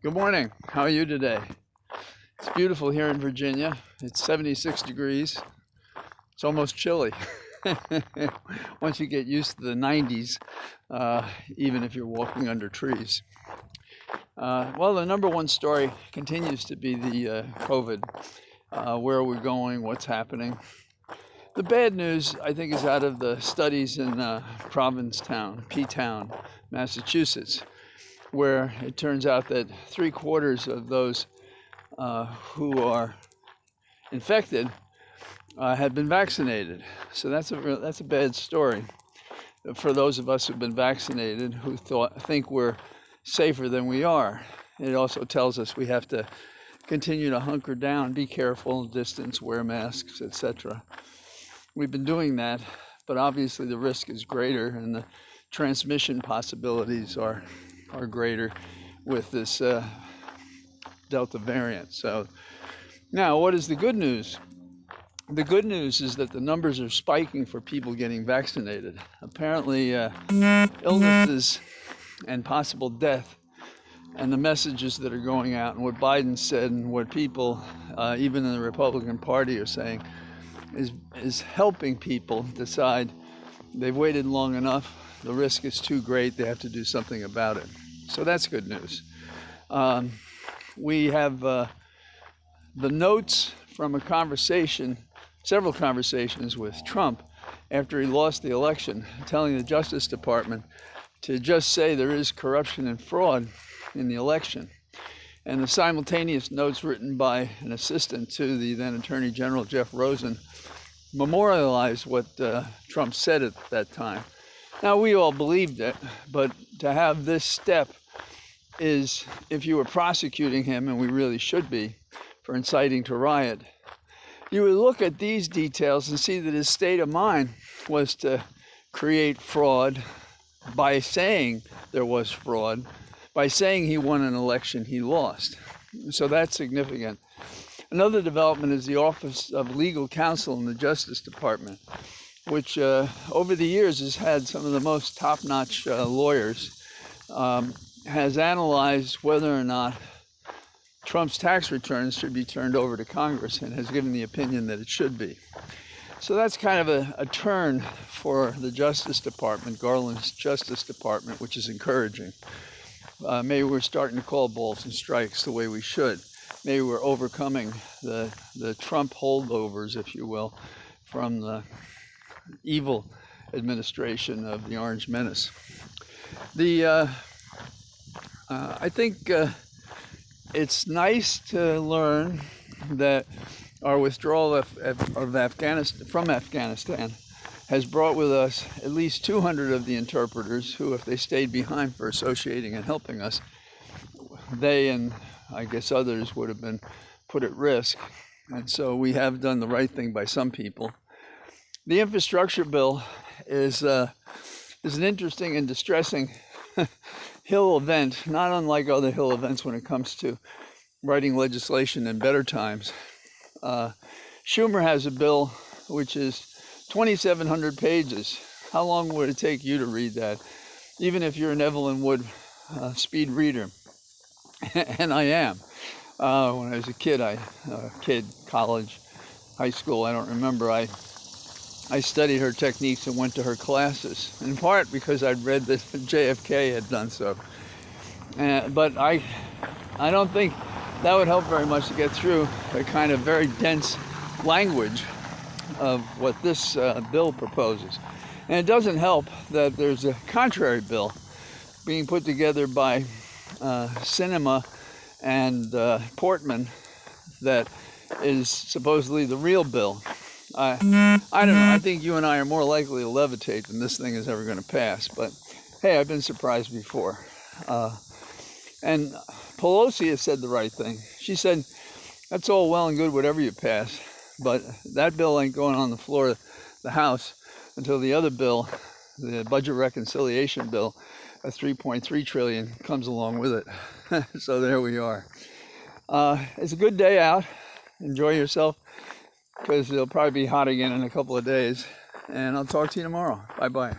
Good morning. How are you today? It's beautiful here in Virginia. It's 76 degrees. It's almost chilly. Once you get used to the 90s, even if you're walking under trees. Well, the number one story continues to be the COVID. Where are we going? What's happening? The bad news, I think, is out of the studies in Provincetown, P-Town, Massachusetts, where it turns out that 3/4 of those who are infected had been vaccinated. So that's a bad story for those of us who've been vaccinated, who think we're safer than we are. It also tells us we have to continue to hunker down, be careful, distance, wear masks, etc. We've been doing that, but obviously the risk is greater and the transmission possibilities are greater with this Delta variant. So now, what is the good news? The good news is that the numbers are spiking for people getting vaccinated. Apparently, illnesses and possible death and the messages that are going out and what Biden said and what people, even in the Republican Party, are saying is helping people decide they've waited long enough, the risk is too great, they have to do something about it. So that's good news. We have the notes from a conversation, several conversations with Trump after he lost the election, telling the Justice Department to just say there is corruption and fraud in the election. And the simultaneous notes written by an assistant to the then Attorney General, Jeff Rosen, memorialized what Trump said at that time. Now, we all believed it, but to have this step is, if you were prosecuting him, and we really should be, for inciting to riot, you would look at these details and see that his state of mind was to create fraud by saying there was fraud, by saying he won an election he lost. So that's significant. Another development is the Office of Legal Counsel in the Justice Department, which over the years has had some of the most top-notch lawyers, has analyzed whether or not Trump's tax returns should be turned over to Congress and has given the opinion that it should be. So that's kind of a turn for the Justice Department, Garland's Justice Department, which is encouraging. Maybe we're starting to call balls and strikes the way we should. Maybe we're overcoming the Trump holdovers, if you will, from the evil administration of the Orange Menace. I think it's nice to learn that our withdrawal from Afghanistan has brought with us at least 200 of the interpreters who, if they stayed behind for associating and helping us, they and I guess others would have been put at risk. And so we have done the right thing by some people. The infrastructure bill is an interesting and distressing Hill event, not unlike other Hill events when it comes to writing legislation in better times. Schumer has a bill which is 2,700 pages. How long would it take you to read that? Even if you're an Evelyn Wood speed reader. And I am. When I was a kid, college, high school, I don't remember, I studied her techniques and went to her classes, in part because I'd read that JFK had done so. But I don't think that would help very much to get through the kind of very dense language of what this bill proposes. And it doesn't help that there's a contrary bill being put together by Sinema and Portman that is supposedly the real bill. I don't know. I think you and I are more likely to levitate than this thing is ever going to pass. But hey, I've been surprised before. And Pelosi has said the right thing. She said, that's all well and good, whatever you pass, but that bill ain't going on the floor of the House until the other bill, the budget reconciliation bill, a $3.3 trillion, comes along with it. So there we are. It's a good day out. Enjoy yourself, because it'll probably be hot again in a couple of days. And I'll talk to you tomorrow. Bye-bye.